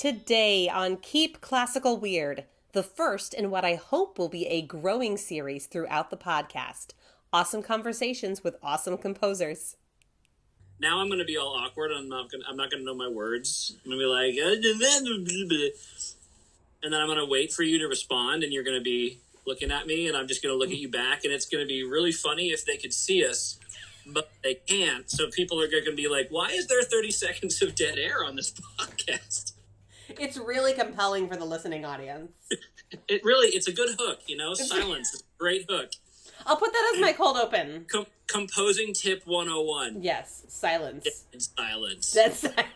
Today on Keep Classical Weird, the first in what I hope will be a growing series throughout the podcast. Awesome conversations with awesome composers. Now I'm going to be all awkward. I'm not going to know my words. I'm going to be like, and then I'm going to wait for you to respond, and you're going to be looking at me, and I'm just going to look at you back, and it's going to be really funny if they could see us, but they can't. So people are going to be like, why is there 30 seconds of dead air on this podcast? It's really compelling for the listening audience. It's a good hook, Silence is a great hook. I'll put that as my cold open. Composing tip 101. Yes, silence. Dead silence. Dead silence.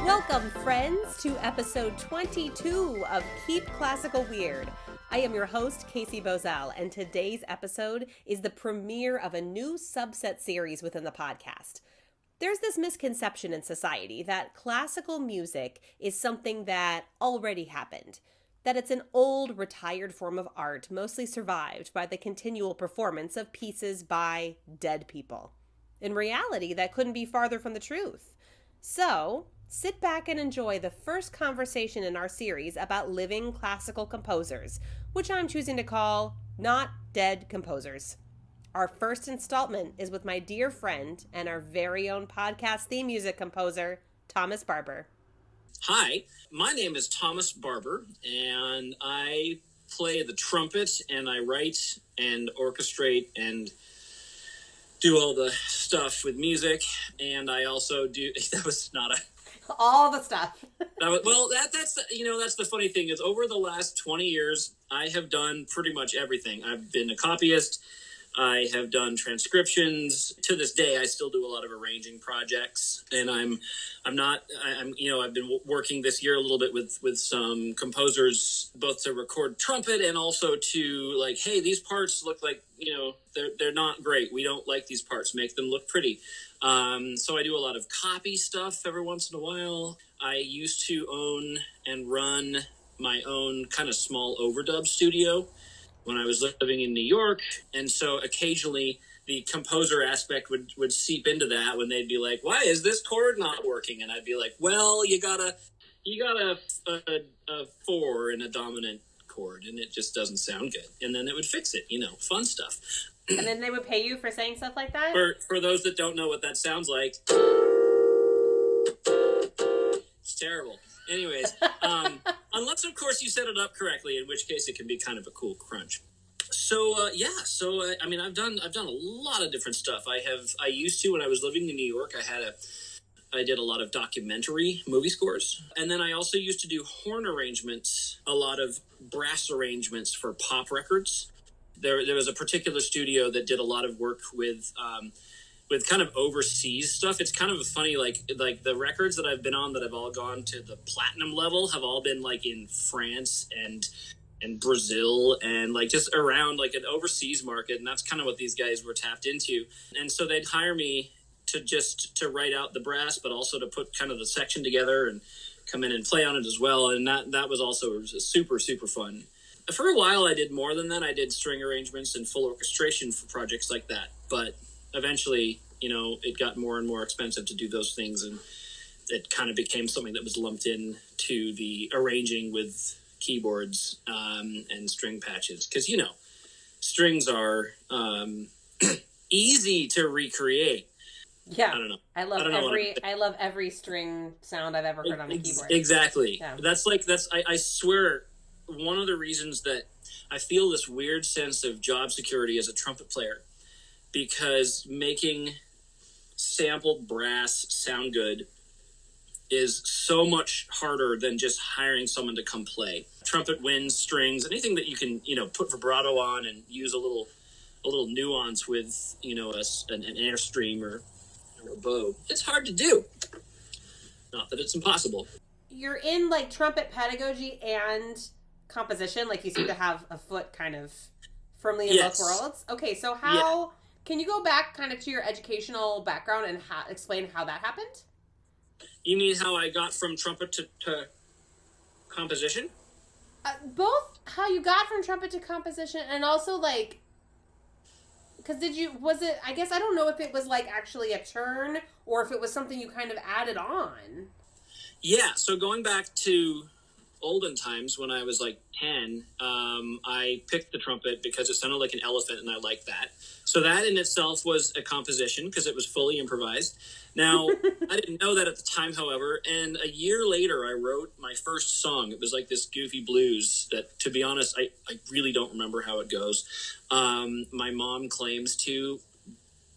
Welcome, friends, to episode 22 of Keep Classical Weird. I am your host, Casey Bozell, and today's episode is the premiere of a new subset series within the podcast. There's this misconception in society that classical music is something that already happened, that it's an old, retired form of art mostly survived by the continual performance of pieces by dead people. In reality, that couldn't be farther from the truth. So, sit back and enjoy the first conversation in our series about living classical composers, which I'm choosing to call Not Dead Composers. Our first installment is with my dear friend and our very own podcast theme music composer, Thomas Barber. Hi, my name is Thomas Barber, and I play the trumpet, and I write and orchestrate and do all the stuff with music, and I also do, that was not a... All the stuff. That's the funny thing is over the last 20 years, I have done pretty much everything. I've been a copyist. I have done transcriptions. To this day, I still do a lot of arranging projects, and I've been working this year a little bit with some composers, both to record trumpet and also to like, hey, these parts look like, they're not great. We don't like these parts. Make them look pretty. So I do a lot of copy stuff every once in a while. I used to own and run my own kind of small overdub studio when I was living in New York. And so occasionally the composer aspect would seep into that when they'd be like, why is this chord not working? And I'd be like, well, you got a four in a dominant chord and it just doesn't sound good. And then it would fix it, fun stuff. And then they would pay you for saying stuff like that? For those that don't know what that sounds like, it's terrible. Anyways, unless, of course, you set it up correctly, in which case it can be kind of a cool crunch. So, I've done a lot of different stuff. I used to, when I was living in New York, I did a lot of documentary movie scores. And then I also used to do horn arrangements, a lot of brass arrangements for pop records. There was a particular studio that did a lot of work with kind of overseas stuff. It's kind of a funny, like the records that I've been on that have all gone to the platinum level have all been like in France and Brazil and like just around like an overseas market. And that's kind of what these guys were tapped into. And so they'd hire me to write out the brass, but also to put kind of the section together and come in and play on it as well. And that was also super, super fun. For a while, I did more than that. I did string arrangements and full orchestration for projects like that. But eventually, it got more and more expensive to do those things. And it kind of became something that was lumped in to the arranging with keyboards and string patches. Because, strings are easy to recreate. Yeah. I don't know. I love every string sound I've ever heard on a keyboard. Exactly. Yeah. I swear, one of the reasons that I feel this weird sense of job security as a trumpet player, because making sampled brass sound good is so much harder than just hiring someone to come play. Trumpet, winds, strings, anything that you can, put vibrato on and use a little nuance with, an airstream or a bow. It's hard to do. Not that it's impossible. You're in like trumpet pedagogy and composition, like you seem to have a foot kind of firmly in both worlds. Okay, so can you go back kind of to your educational background and explain how that happened? You mean how I got from trumpet to composition? Both how you got from trumpet to composition and also like, because I guess I don't know if it was like actually a turn or if it was something you kind of added on. Yeah, so going back to olden times when I was like 10, I picked the trumpet because it sounded like an elephant and I liked that. So that in itself was a composition because it was fully improvised. Now, I didn't know that at the time, however, and a year later I wrote my first song. It was like this goofy blues that, to be honest, I really don't remember how it goes. My mom claims to,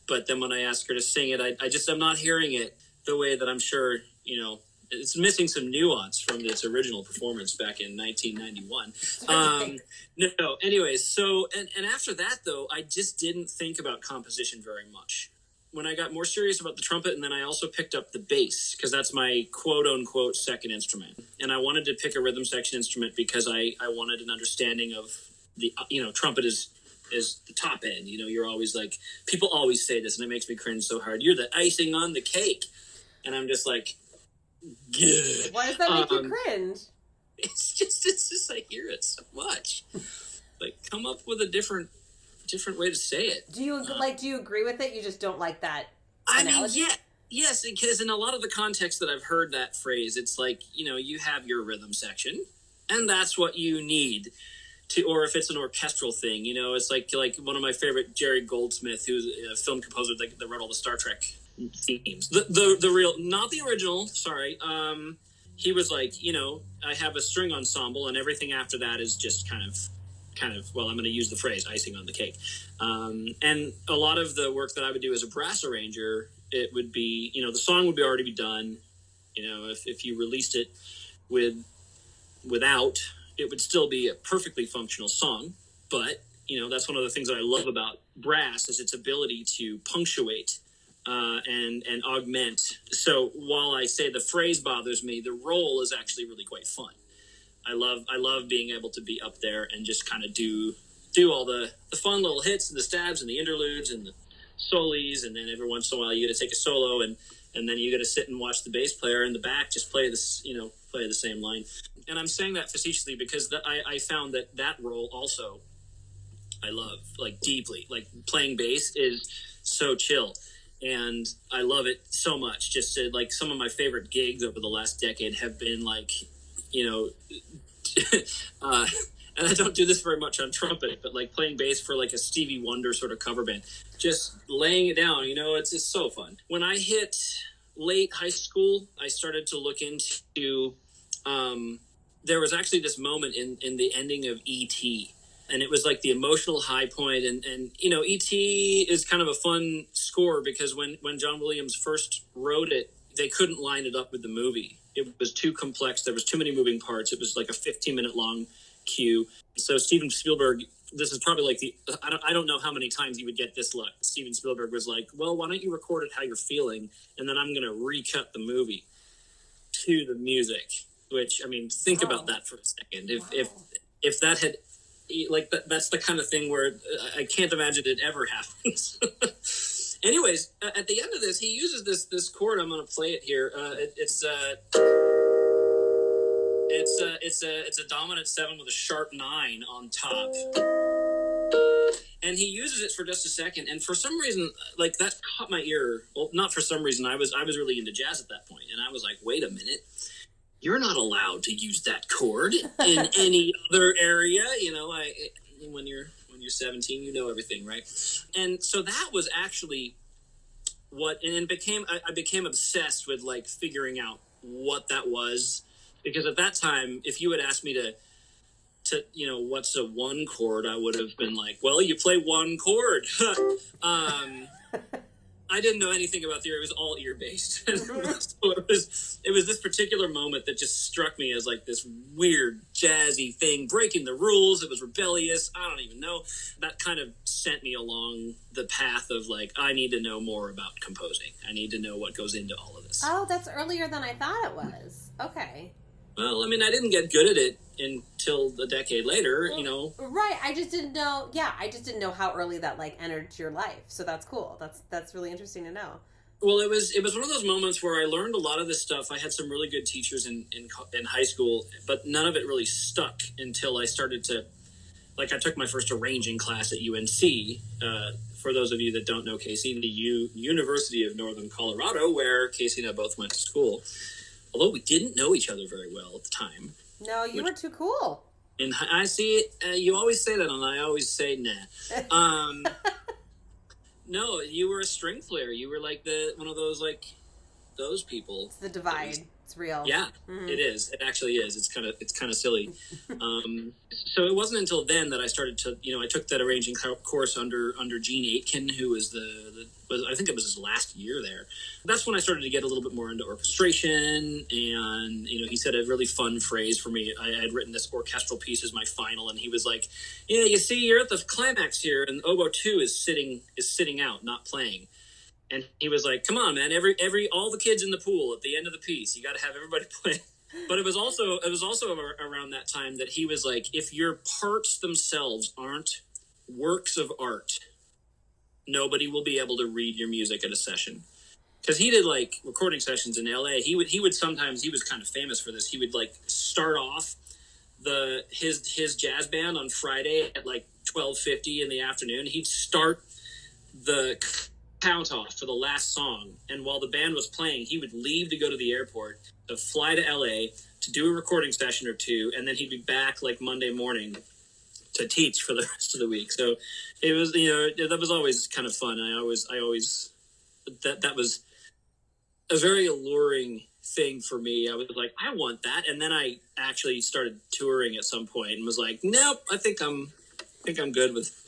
but then when I ask her to sing it, I'm not hearing it the way that I'm sure, it's missing some nuance from its original performance back in 1991. No, anyways, so, and after that, though, I just didn't think about composition very much. When I got more serious about the trumpet, and then I also picked up the bass, because that's my quote-unquote second instrument. And I wanted to pick a rhythm section instrument because I wanted an understanding of the, trumpet is the top end. You're always like, people always say this, and it makes me cringe so hard. You're the icing on the cake. And I'm just like, good. Why does that make you cringe? It's just I hear it so much. Like, come up with a different way to say it. Do you agree with it? You just don't like that analogy? Yes, because in a lot of the context that I've heard that phrase, it's like, you have your rhythm section, and that's what you need to, or if it's an orchestral thing, it's like one of my favorite, Jerry Goldsmith, who's a film composer that wrote all the Star Trek themes. The real, not the original, sorry. He was like, I have a string ensemble, and everything after that is just kind of, well, I'm going to use the phrase icing on the cake. And a lot of the work that I would do as a brass arranger, it would be, the song would already be done. If you released it without, it would still be a perfectly functional song. But, that's one of the things that I love about brass is its ability to punctuate and augment. So while I say the phrase bothers me, the role is actually really quite fun. I love being able to be up there and just kind of do all the fun little hits and the stabs and the interludes and the solis, and then every once in a while you got to take a solo and then you got to sit and watch the bass player in the back just play this, play the same line. And I'm saying that facetiously because I found that role also I love, like, deeply. Like, playing bass is so chill. And I love it so much. Just to, like, some of my favorite gigs over the last decade have been like, and I don't do this very much on trumpet, but like playing bass for like a Stevie Wonder sort of cover band, just laying it down, it's just so fun. When I hit late high school, I started to look into, there was actually this moment in the ending of E.T., and it was like the emotional high point. And E.T. is kind of a fun score because when John Williams first wrote it, they couldn't line it up with the movie. It was too complex. There was too many moving parts. It was like a 15-minute long cue. So Steven Spielberg, this is probably like I don't know how many times you would get this look. Steven Spielberg was like, well, why don't you record it how you're feeling, and then I'm going to recut the movie to the music. Which, I mean, think about that for a second. If that had, like, that's the kind of thing where I can't imagine it ever happens. Anyways, at the end of this, he uses this chord. I'm going to play it here. It's a dominant 7 with a sharp 9 on top, and he uses it for just a second. And for some reason, like, that caught my ear. Well, not for some reason. I was really into jazz at that point, and I was like, wait a minute. You're not allowed to use that chord in any other area. When you're 17, you know everything, right? And so that was actually I became obsessed with like figuring out what that was, because at that time, if you had asked me to what's a 1 chord, I would have been like, well, you play 1 chord. I didn't know anything about theory. It was all ear-based. So it was this particular moment that just struck me as like this weird jazzy thing, breaking the rules. It was rebellious. I don't even know. That kind of sent me along the path of like, I need to know more about composing. I need to know what goes into all of this. Oh, that's earlier than I thought it was. Okay. Well, I mean, I didn't get good at it until a decade later, Right. I just didn't know. Yeah, I just didn't know how early that like entered your life. So that's cool. That's really interesting to know. Well, it was one of those moments where I learned a lot of this stuff. I had some really good teachers in high school, but none of it really stuck until I started to, like, I took my first arranging class at UNC. For those of you that don't know Casey, the University of Northern Colorado, where Casey and I both went to school. Although we didn't know each other very well at the time. No, you were too cool. And I see you always say that, and I always say nah. No, you were a string player. You were like one of those, like, those people. It's the divide. It's real. Yeah, It is. It actually is. It's kind of silly. So it wasn't until then that I started to, I took that arranging course under Gene Aitken, who was I think it was his last year there. That's when I started to get a little bit more into orchestration, and he said a really fun phrase for me. I had written this orchestral piece as my final, and he was like, "Yeah, you see, you're at the climax here, and oboe 2 is sitting out, not playing." And he was like, "Come on, man! All the kids in the pool at the end of the piece. You got to have everybody play." But it was also around that time that he was like, "If your parts themselves aren't works of art, nobody will be able to read your music at a session." Because he did, like, recording sessions in LA. He would sometimes, he was kind of famous for this. He would, like, start off his jazz band on Friday at like 12:50 in the afternoon. He'd start the count off for the last song, and while the band was playing, he would leave to go to the airport, to fly to LA to do a recording session or two, and then he'd be back like Monday morning to teach for the rest of the week. So it was, that was always kind of fun. I always that was a very alluring thing for me. I was like, I want that. And then I actually started touring at some point and was like, nope, I think I'm good with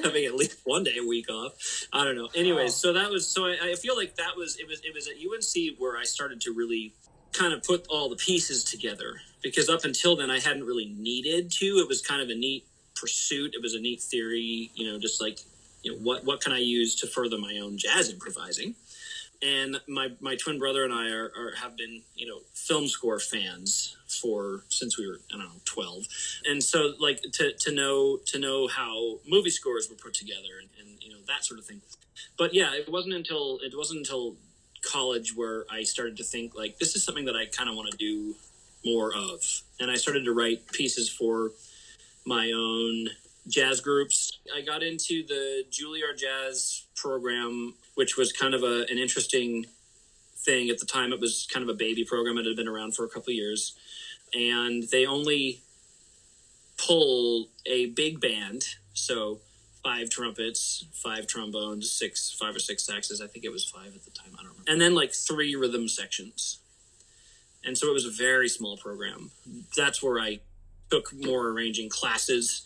having at least one day a week off. I don't know. Anyways, so I feel like it was at UNC where I started to really kind of put all the pieces together, because up until then I hadn't really needed to. It was kind of a neat pursuit. It was a neat theory, just like, what can I use to further my own jazz improvising? And my twin brother and I have been, film score fans since we were, 12. And so, like, to know how movie scores were put together and that sort of thing. But yeah, it wasn't until college where I started to think, like, this is something that I kind of want to do more of. And I started to write pieces for my own jazz groups. I got into the Juilliard Jazz program, which was kind of an interesting thing at the time. It was kind of a baby program. It had been around for a couple of years, and they only pull a big band, so 5 trumpets, 5 trombones, 5 or 6 saxes. I think it was 5 at the time. I don't remember. And then like 3 rhythm sections. And so it was a very small program. That's where I took more arranging classes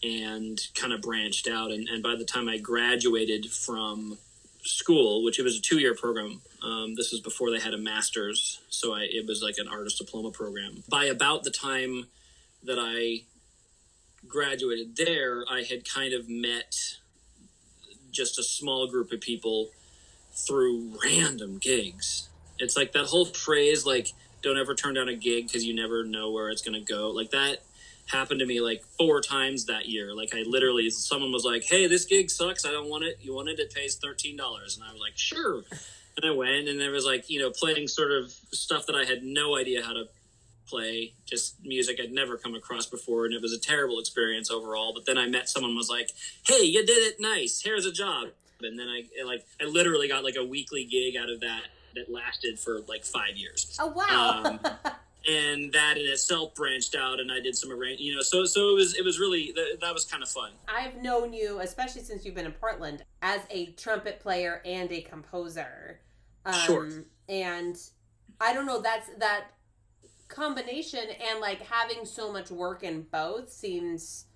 and kind of branched out. And by the time I graduated from school, which it was a 2-year program, this was before they had a master's, so it was like an artist diploma program. By about the time that I graduated there, I had kind of met just a small group of people through random gigs. It's like that whole phrase, like, don't ever turn down a gig because you never know where it's going to go. Like, that happened to me like 4 times that year. Like, I literally, someone was like, hey, this gig sucks, I don't want it, you want it, it pays $13. And I was like, sure. And I went, and there was like, playing sort of stuff that I had no idea how to play, just music I'd never come across before, and it was a terrible experience overall. But then I met someone who was like, hey, you did it, nice, here's a job. And then I literally got like a weekly gig out of that lasted for like 5 years. Oh, wow. And that in itself branched out, and I did some so it was really, that was kind of fun. I've known you, especially since you've been in Portland, as a trumpet player and a composer. Sure. And I don't know, that combination and like having so much work in both seems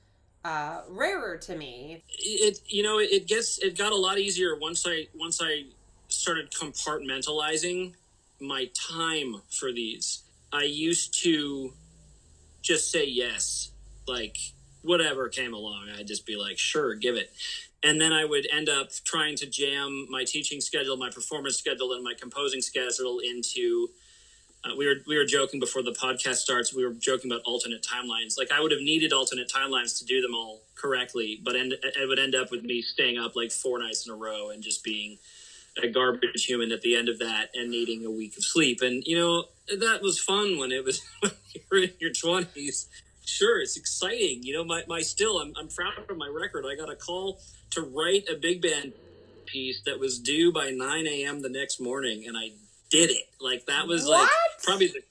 rarer to me. It got a lot easier once I started compartmentalizing my time for these. I used to just say yes, like whatever came along, I'd just be like, sure, give it. And then I would end up trying to jam my teaching schedule, my performance schedule, and my composing schedule into we were joking before the podcast starts. We were joking about alternate timelines. Like, I would have needed alternate timelines to do them all correctly, but it would end up with me staying up like 4 nights in a row and just being a garbage human at the end of that and needing a week of sleep. And, that was fun when it was when you were in your 20s. Sure, it's exciting. I'm proud of my record. I got a call to write a big band piece that was due by 9 a.m. the next morning, and I did it. Like, that was what? like probably the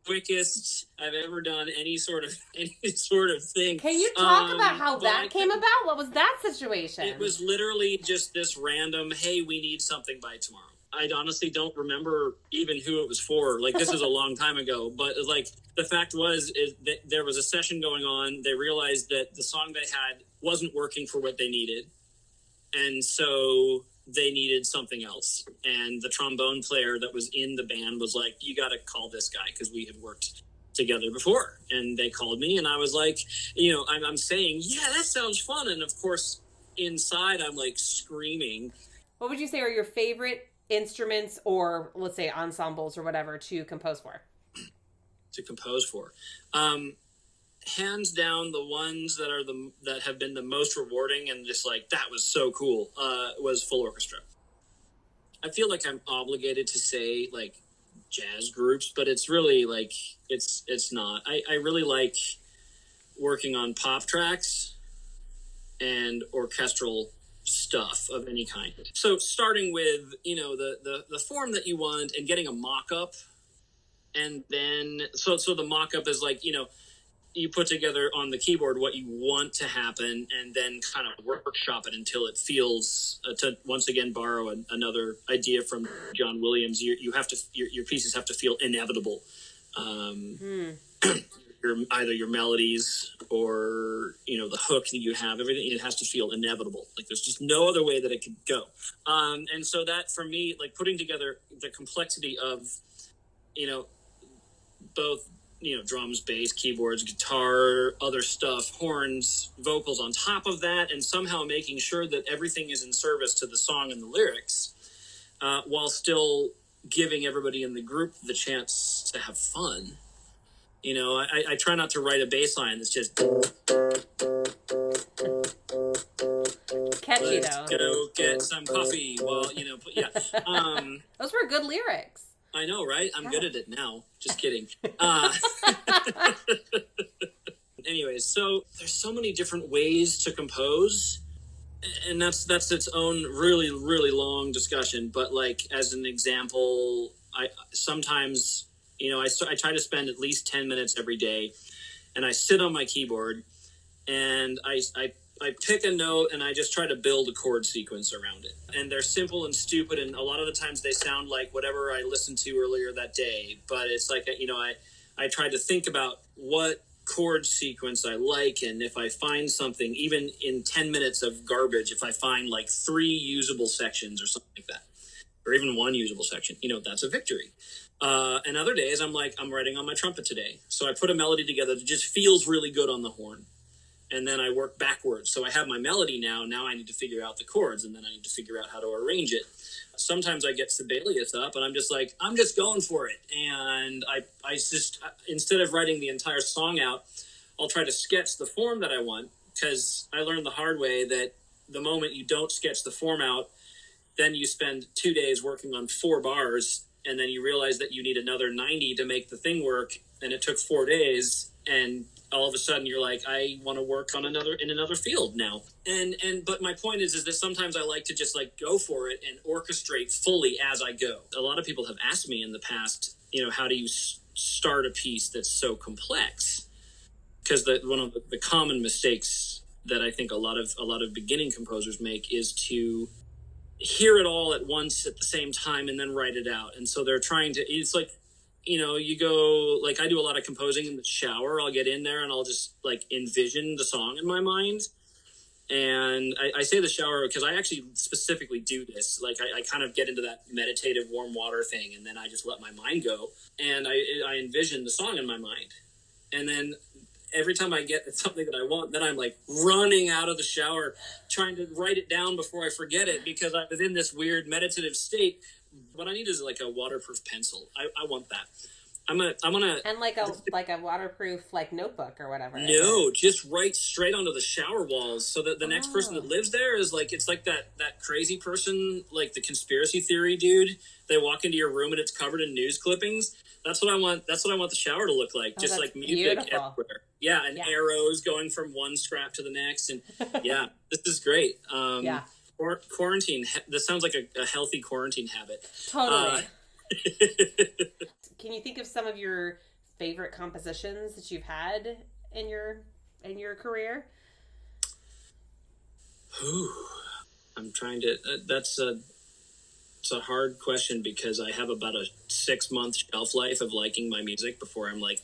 quickest I've ever done any sort of thing. Can you talk about how that came about? What was that situation? It was literally just this random, hey, we need something by tomorrow. I honestly don't remember even who it was for. Like, this was a long time ago. But, like, the fact is that there was a session going on. They realized that the song they had wasn't working for what they needed. And so they needed something else. And the trombone player that was in the band was like, you got to call this guy, because we had worked together before. And they called me, and I was like, I'm saying, yeah, that sounds fun. And, of course, inside I'm, like, screaming. What would you say are your favorite instruments, or let's say ensembles or whatever, to compose for? Hands down, the ones that have been the most rewarding and just like, that was so cool, was full orchestra. I feel like I'm obligated to say like jazz groups, but it's really like it's not. I really like working on pop tracks and orchestral stuff of any kind. So starting with, the form that you want and getting a mock-up, and then so the mock-up is like, you put together on the keyboard what you want to happen, and then kind of workshop it until it feels, to once again borrow another idea from John Williams, you have to your pieces have to feel inevitable. Either your melodies or the hook that you have, everything, it has to feel inevitable. Like, there's just no other way that it could go. And so that, for me, like, putting together the complexity of both drums, bass, keyboards, guitar, other stuff, horns, vocals on top of that, and somehow making sure that everything is in service to the song and the lyrics, while still giving everybody in the group the chance to have fun. I try not to write a bass line that's just catchy, let's though. Go get some coffee. Well, yeah. Those were good lyrics. I know, right? I'm good at it now. Just kidding. Anyways, so there's so many different ways to compose, and that's its own really, really long discussion. But like, as an example, I sometimes, I try to spend at least 10 minutes every day, and I sit on my keyboard, and I pick a note, and I just try to build a chord sequence around it. And they're simple and stupid, and a lot of the times they sound like whatever I listened to earlier that day. But it's like, I try to think about what chord sequence I like, and if I find something, even in 10 minutes of garbage, if I find like 3 usable sections or something like that, or even 1 usable section, that's a victory. And other days I'm writing on my trumpet today. So I put a melody together that just feels really good on the horn. And then I work backwards. So I have my melody now. Now I need to figure out the chords, and then I need to figure out how to arrange it. Sometimes I get Sibelius up, and I'm just going for it. And I just, instead of writing the entire song out, I'll try to sketch the form that I want, because I learned the hard way that the moment you don't sketch the form out, then you spend 2 days working on 4 bars, and then you realize that you need another 90 to make the thing work, and it took 4 days, and all of a sudden you're like, I want to work on another field now. But my point is that sometimes I like to just like go for it and orchestrate fully as I go. A lot of people have asked me in the past, how do you start a piece that's so complex? Because one of the common mistakes that I think a lot of beginning composers make is to hear it all at once at the same time and then write it out. And so they're trying to, it's like, you go, like, I do a lot of composing in the shower. I'll get in there and I'll just like envision the song in my mind. And I say the shower because I actually specifically do this. Like, I kind of get into that meditative warm water thing, and then I just let my mind go, and I envision the song in my mind. And then every time I get something that I want, then I'm like running out of the shower, trying to write it down before I forget it, because I was in this weird meditative state. What I need is like a waterproof pencil. I want that. I'm gonna And like a waterproof like notebook or whatever. no, just write straight onto the shower walls, so that the next person that Oh. lives there is like, it's like that crazy person, like the conspiracy theory dude. They walk into your room and it's covered in news clippings. That's what I want. That's what I want the shower to look like. Oh, Just that's like music beautiful. everywhere. Yeah, and Yeah. arrows going from one scrap to the next. And yeah, this is great. Yeah. Quarantine. This sounds like a healthy quarantine habit. Totally. Can you think of some of your favorite compositions that you've had in your career? I'm trying to. It's a hard question because I have about a 6-month shelf life of liking my music before I'm like,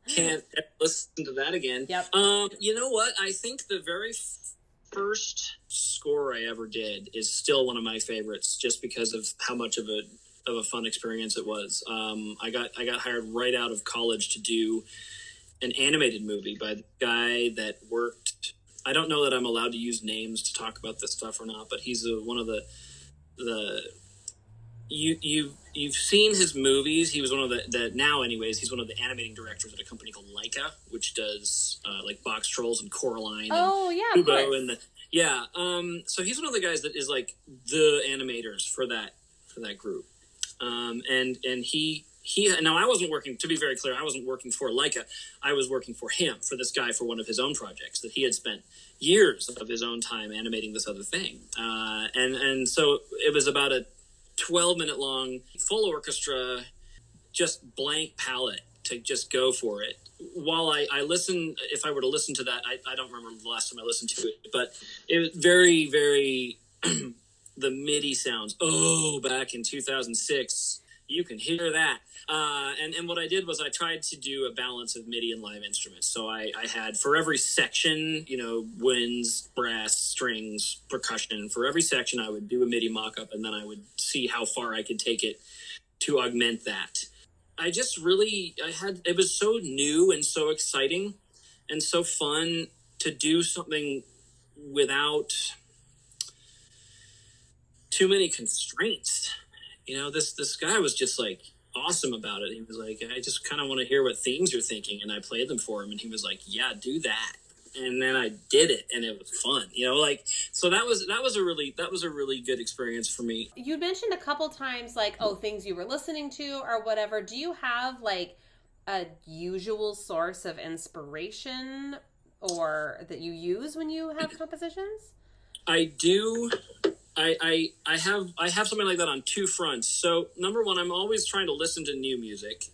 can't listen to that again. Yep. You know what? I think the very first score I ever did is still one of my favorites, just because of how much of a fun experience it was. I got hired right out of college to do an animated movie by the guy that worked. I don't know that I'm allowed to use names to talk about this stuff or not, but he's one of the you've seen his movies. He was one of the now anyways. He's one of the animating directors at a company called Leica, which does like Box Trolls and Coraline. Oh and yeah, of Kubo course. and yeah. So he's one of the guys that is like the animators for that group. And he now I wasn't working, to be very clear, I wasn't working for Leica. I was working for him, for this guy, for one of his own projects that he had spent years of his own time animating this other thing. And so it was about a 12-minute long full orchestra, just blank palette to just go for it. While I listen, if I were to listen to that, I don't remember the last time I listened to it, but it was very, very the MIDI sounds. Oh, back in 2006, you can hear that. And what I did was I tried to do a balance of MIDI and live instruments. So I had, for every section, winds, brass, strings, percussion. For every section, I would do a MIDI mock-up, and then I would see how far I could take it to augment that. It was so new and so exciting and so fun to do something without too many constraints. This guy was just like awesome about it. He was like, I just kind of want to hear what themes you're thinking, and I played them for him, and he was like, yeah, do that. And then I did it, and it was fun. So that was a really good experience for me. You mentioned a couple times like, things you were listening to or whatever. Do you have like a usual source of inspiration or that you use when you have compositions? I do. I have something like that on two fronts. So number one, I'm always trying to listen to new music,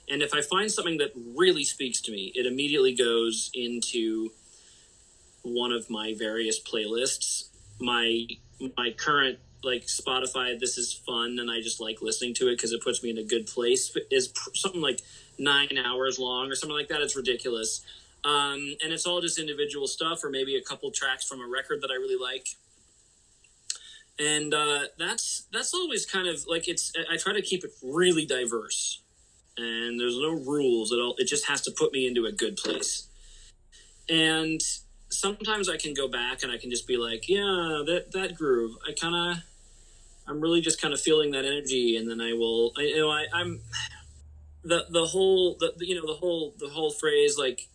and if I find something that really speaks to me, it immediately goes into one of my various playlists. My current like Spotify, this is fun, and I just like listening to it because it puts me in a good place. Is something like 9 hours long or something like that. It's ridiculous, and it's all just individual stuff, or maybe a couple tracks from a record that I really like. And that's always kind of like, I try to keep it really diverse, and there's no rules at all. It just has to put me into a good place. And sometimes I can go back and I can just be like, yeah, that groove. I'm really just kind of feeling that energy, and then I'm the whole phrase like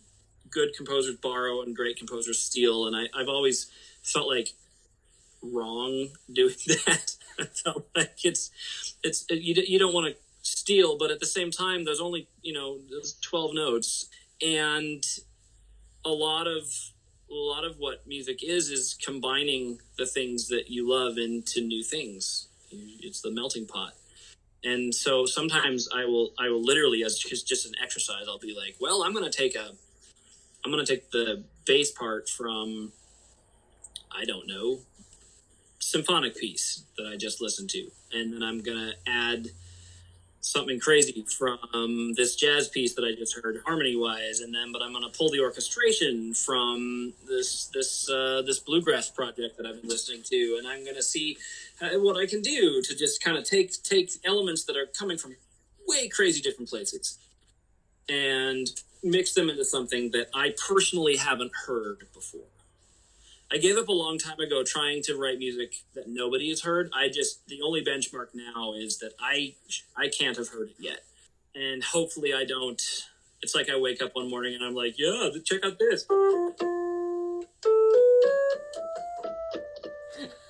good composers borrow and great composers steal, and I've always felt like wrong doing that. I felt like you don't want to steal, but at the same time, there's only there's 12 notes, and a lot of what music is combining the things that you love into new things. It's the melting pot. And so sometimes I will literally, as just an exercise, I'll be like, well, I'm going to take the bass part from, I don't know, symphonic piece that I just listened to, and then I'm gonna add something crazy from this jazz piece that I just heard harmony wise, but I'm gonna pull the orchestration from this bluegrass project that I've been listening to, and I'm gonna see what I can do to just kind of take elements that are coming from way crazy different places and mix them into something that I personally haven't heard before. I gave up a long time ago trying to write music that nobody has heard. The only benchmark now is that I can't have heard it yet. And hopefully I don't. It's like I wake up one morning and I'm like, yeah, check out this.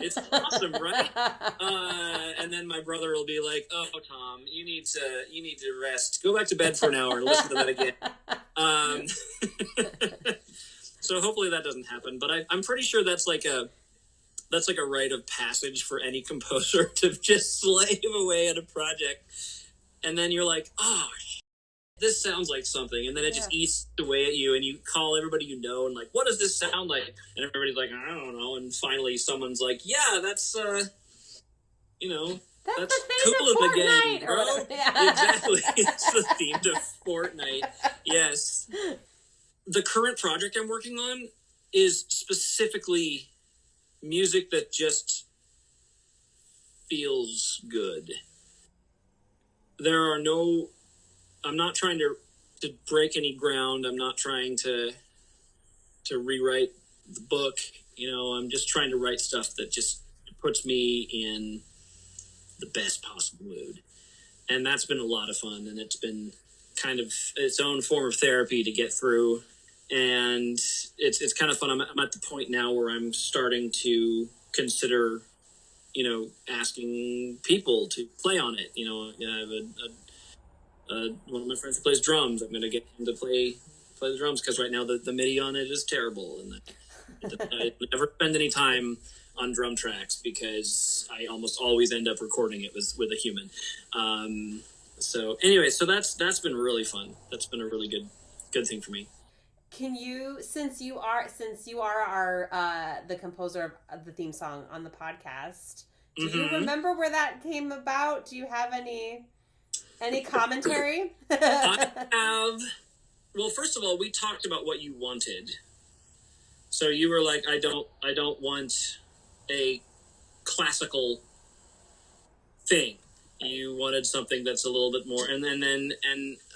It's awesome, right? And then my brother will be like, "Oh, Tom, you need to rest. Go back to bed for an hour and listen to that again." So hopefully that doesn't happen. But I'm pretty sure that's like a rite of passage for any composer to just slave away at a project, and then you're like, "Oh, this sounds like something," and then it just eats away at you, and you call everybody you know and like, what does this sound like? And everybody's like, I don't know, and finally someone's like, yeah, that's that's cool in the game, bro. Yeah. Exactly. It's the theme to Fortnite. Yes. The current project I'm working on is specifically music that just feels good. I'm not trying to break any ground. I'm not trying to rewrite the book. I'm just trying to write stuff that just puts me in the best possible mood. And that's been a lot of fun. And it's been kind of its own form of therapy to get through. And it's kind of fun. I'm at the point now where I'm starting to consider, asking people to play on it. I have one of my friends who plays drums. I'm going to get him to play the drums because right now the MIDI on it is terrible, and I never spend any time on drum tracks because I almost always end up recording it with a human. So that's been really fun. That's been a really good thing for me. Can you, since you are our the composer of the theme song on the podcast, do you remember where that came about? Do you have any commentary? I have. Well, first of all, we talked about what you wanted. So you were like, I don't want a classical thing. You wanted something that's a little bit more, and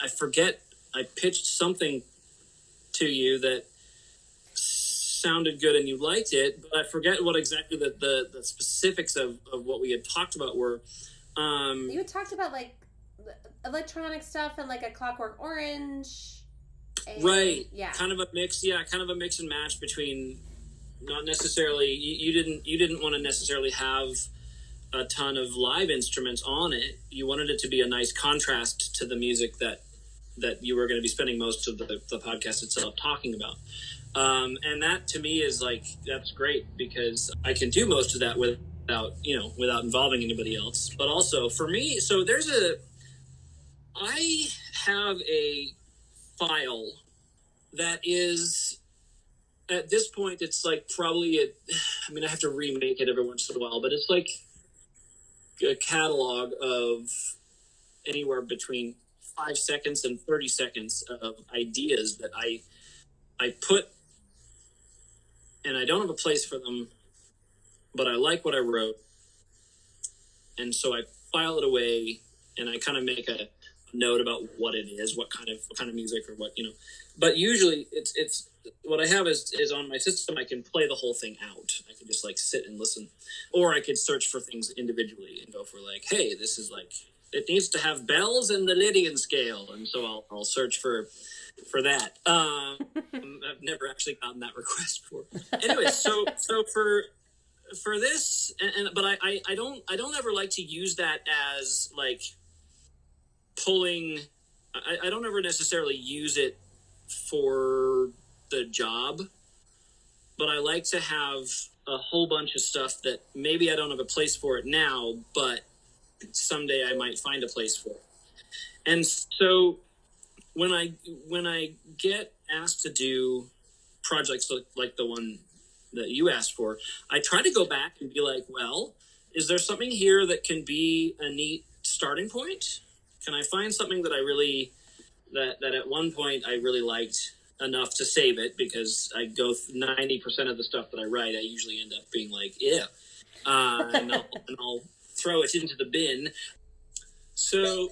I forget, I pitched something to you that sounded good and you liked it, but I forget what exactly the specifics of what we had talked about were. You had talked about like electronic stuff and like a Clockwork Orange. Right. Yeah. Kind of a mix and match between, not necessarily, you didn't want to necessarily have a ton of live instruments on it. You wanted it to be a nice contrast to the music that you were going to be spending most of the podcast itself talking about. And that to me is like, that's great because I can do most of that without involving anybody else. But also for me, so I have a file that is, at this point, it's like probably I have to remake it every once in a while, but it's like a catalog of anywhere between 5 seconds and 30 seconds of ideas that I put, and I don't have a place for them, but I like what I wrote, and so I file it away, and I kind of make a note about what it is, what kind of music or what, but usually it's what I have is on my system. I can play the whole thing out. I can just like sit and listen, or I could search for things individually and go for like, hey, this is like, it needs to have bells and the Lydian scale, and so I'll search for that. I've never actually gotten that request before. Anyway, so for this, but I don't ever like to use that as like pulling. I don't ever necessarily use it for the job, but I like to have a whole bunch of stuff that maybe I don't have a place for it now, but someday I might find a place for it. And so when I get asked to do projects like the one that you asked for, I try to go back and be like, well, is there something here that can be a neat starting point? Can I find something that I really, that at one point I really liked enough to save it, because I go 90% of the stuff that I write, I usually end up being like, yeah, and I'll throw it into the bin. So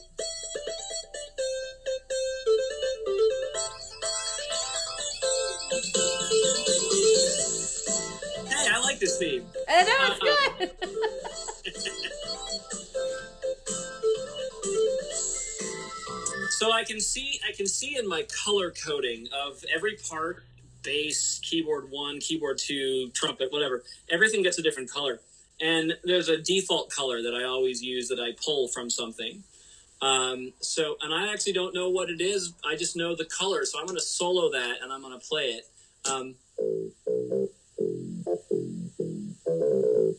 theme. I know, it's good. So I can see in my color coding of every part, bass, keyboard 1, keyboard 2, trumpet, whatever. Everything gets a different color. And there's a default color that I always use that I pull from something. And I actually don't know what it is. I just know the color. So I'm going to solo that and I'm going to play it.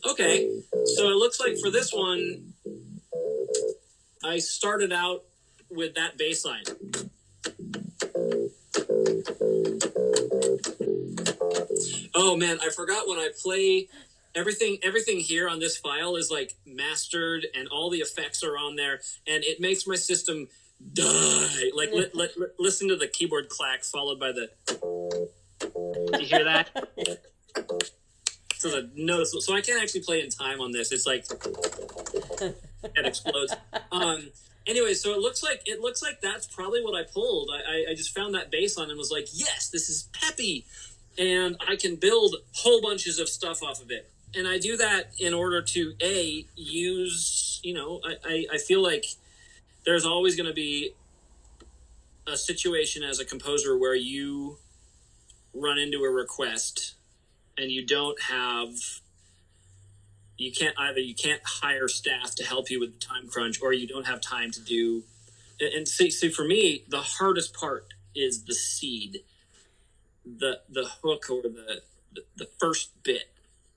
Okay. So it looks like for this one, I started out with that bass line. Oh man, I forgot when I play everything here on this file is like mastered and all the effects are on there and it makes my system die. Like listen to the keyboard clack followed by the you hear that? So the notice, so I can't actually play in time on this. It's like it explodes. Anyway, so it looks like that's probably what I pulled. I just found that bass line and was like, yes, this is peppy, and I can build whole bunches of stuff off of it. And I do that in order to use. I feel like there's always going to be a situation as a composer where you run into a request and you can't hire staff to help you with the time crunch, or you don't have time to do. And see, for me, the hardest part is the seed, the hook, or the first bit.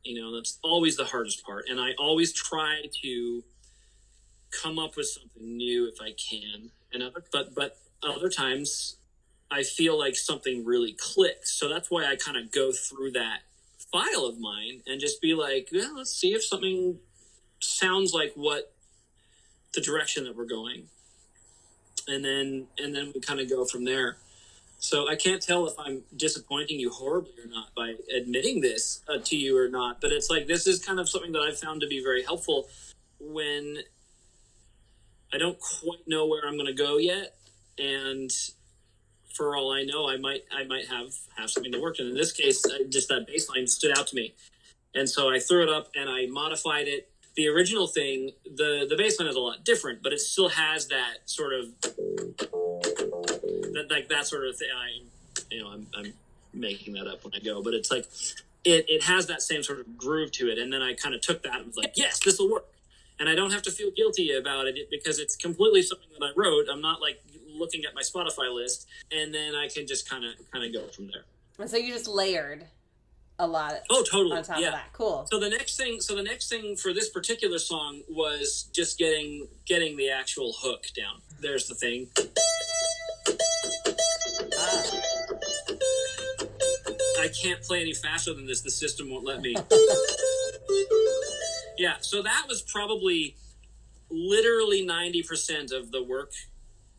That's always the hardest part. And I always try to come up with something new if I can. But other times, I feel like something really clicks. So that's why I kind of go through that file of mine and just be like, well, let's see if something sounds like what the direction that we're going, and then we kind of go from there. So I can't tell if I'm disappointing you horribly or not by admitting this to you or not, but it's like this is kind of something that I've found to be very helpful when I don't quite know where I'm going to go yet, and for all I know, I might have something to work in. In this case, just that bass line stood out to me. And so I threw it up and I modified it. The original thing, the bass line is a lot different, but it still has that sort of, that sort of thing. I'm making that up when I go, but it's like, it has that same sort of groove to it. And then I kind of took that and was like, yes, this will work. And I don't have to feel guilty about it because it's completely something that I wrote. I'm not like looking at my Spotify list, and then I can just kind of go from there. And so you just layered a lot. Oh, totally. On top of that, cool. So the next thing for this particular song was just getting the actual hook down. There's the thing. I can't play any faster than this. The system won't let me. Yeah, so that was probably literally 90% of the work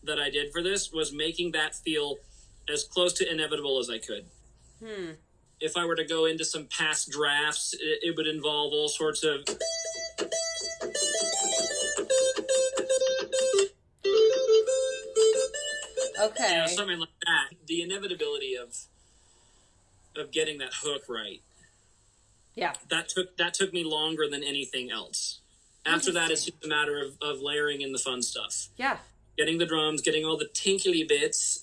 that I did for this, was making that feel as close to inevitable as I could. If I were to go into some past drafts, it would involve all sorts of... Okay. Something like that. The inevitability of getting that hook right. Yeah. That took me longer than anything else. After that, it's just a matter of layering in the fun stuff. Yeah. Getting the drums, getting all the tinkly bits,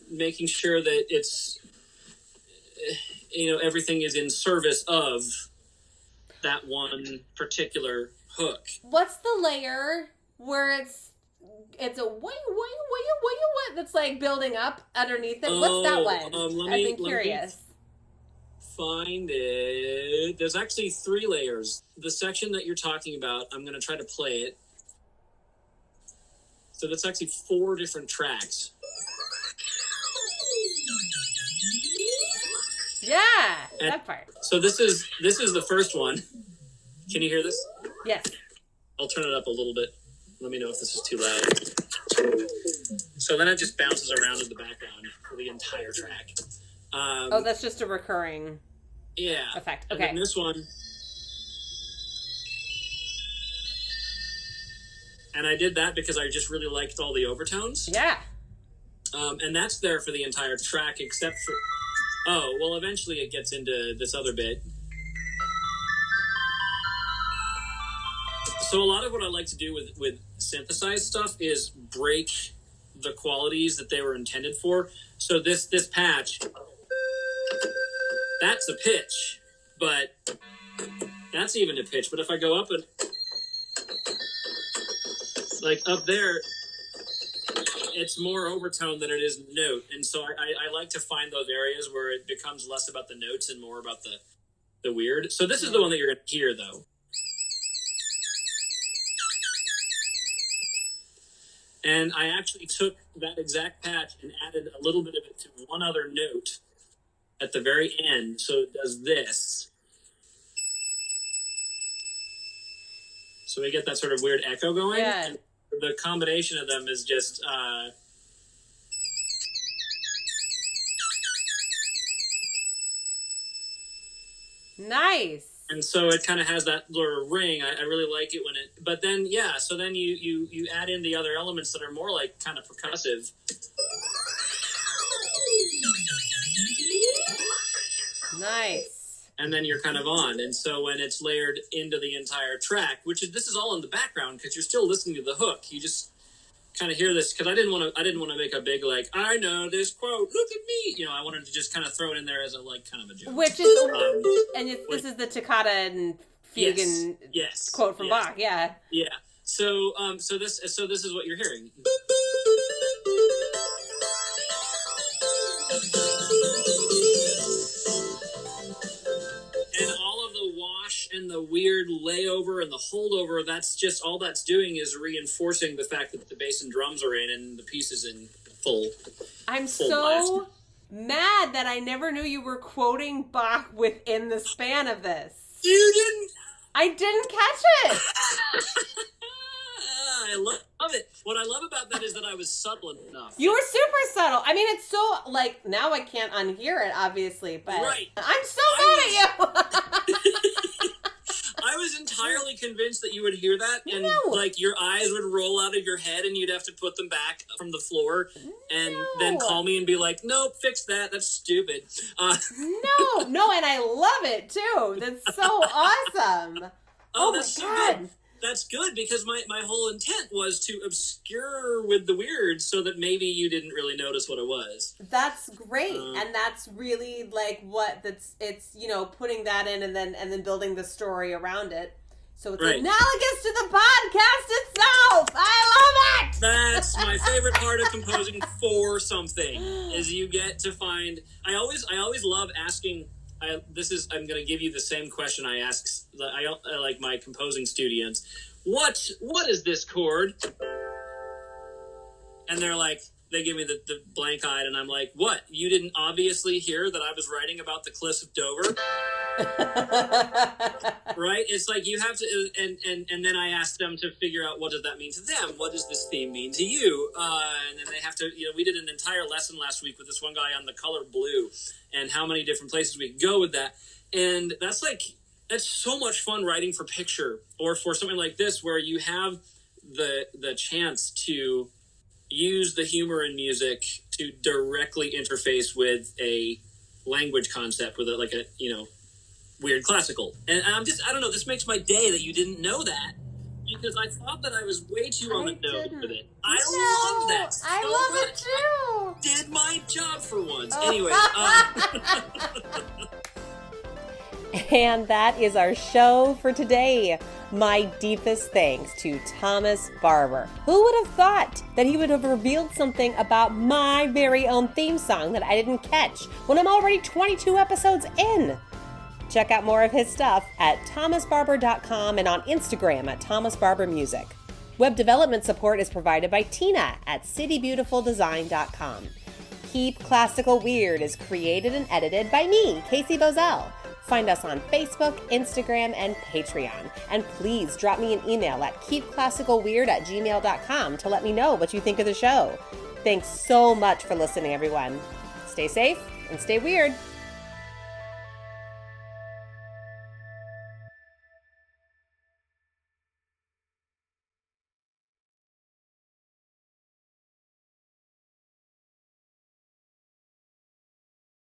making sure that it's, everything is in service of that one particular hook. What's the layer where it's a way that's like building up underneath it? What's that one? I've been curious. Find it. There's actually 3 layers. The section that you're talking about, I'm going to try to play it. So that's actually 4 different tracks. Yeah, that part. So this is the first one. Can you hear this? Yes. I'll turn it up a little bit. Let me know if this is too loud. So then it just bounces around in the background for the entire track. That's just a recurring effect. Okay. And then this one, and I did that because I just really liked all the overtones. Yeah. And that's there for the entire track, except for Oh, well, eventually it gets into this other bit. So a lot of what I like to do with synthesized stuff is break the qualities that they were intended for. So this patch, that's a pitch, but that's even a pitch. But if I go up and like up there, it's more overtone than it is note. And so I like to find those areas where it becomes less about the notes and more about the weird. So this is the one that you're going to hear, though. And I actually took that exact patch and added a little bit of it to one other note at the very end. So it does this. So we get that sort of weird echo going. Yeah. And the combination of them is just... Nice. And so it kind of has that little ring. I really like it when it... But then, yeah, so then you add in the other elements that are more like kind of percussive. Nice. And then you're kind of on. And so when it's layered into the entire track, this is all in the background because you're still listening to the hook. You just kind of hear this because I didn't want to make a big like, I know this quote, look at me. You know, I wanted to just kind of throw it in there as a like kind of a joke. Which is this is the toccata and fugue and quote from Bach. Yeah. Yeah. So this is what you're hearing. And all of the wash and the weird layover and the holdover, that's just all that's doing is reinforcing the fact that the bass and drums are in and the piece is in full. I'm full so blast. mad that I never knew you were quoting Bach within the span of this. You didn't. I didn't catch it. I love it. What I love about that is that I was subtle enough. You were super subtle. I mean, it's so, like, now I can't unhear it, obviously, but Right. I'm so mad at you. I was entirely convinced that you would hear that and No. like your eyes would roll out of your head and you'd have to put them back from the floor and then call me and be like, nope, fix that. That's stupid. No, and I love it too. That's so awesome. Oh that's my so God. good. That's good because my whole intent was to obscure with the weird so that maybe you didn't really notice what it was. That's great. And that's really like it's, you know, putting that in and then building the story around it. So it's analogous to the podcast itself. I love it. That's my favorite part of composing for something is you get to find. I always love asking. I'm going to give you the same question I ask. I like my composing students. What is this chord? And they're like, they give me the blank eyed, and I'm like, what? You didn't obviously hear that I was writing about the cliffs of Dover? Right? It's like you have to, and then I ask them to figure out what does that mean to them? What does this theme mean to you? And then they have to, you know, we did an entire lesson last week with this one guy on the color blue and how many different places we could go with that. And that's so much fun writing for picture or for something like this where you have the chance to use the humor in music to directly interface with a language concept with like a, you know, weird classical. And I don't know, this makes my day that you didn't know that because I thought that I was way too on the nose with it. I love that so I love much. it too. Did my job for once. Anyway. And that is our show for today. My deepest thanks to Thomas Barber. Who would have thought that he would have revealed something about my very own theme song that I didn't catch when I'm already 22 episodes in? Check out more of his stuff at thomasbarber.com and on Instagram at thomasbarbermusic. Web development support is provided by Tina at citybeautifuldesign.com. Keep Classical Weird is created and edited by me, Casey Bozell. Find us on Facebook, Instagram, and Patreon. And please drop me an email at keepclassicalweird@gmail.com to let me know what you think of the show. Thanks so much for listening, everyone. Stay safe and stay weird.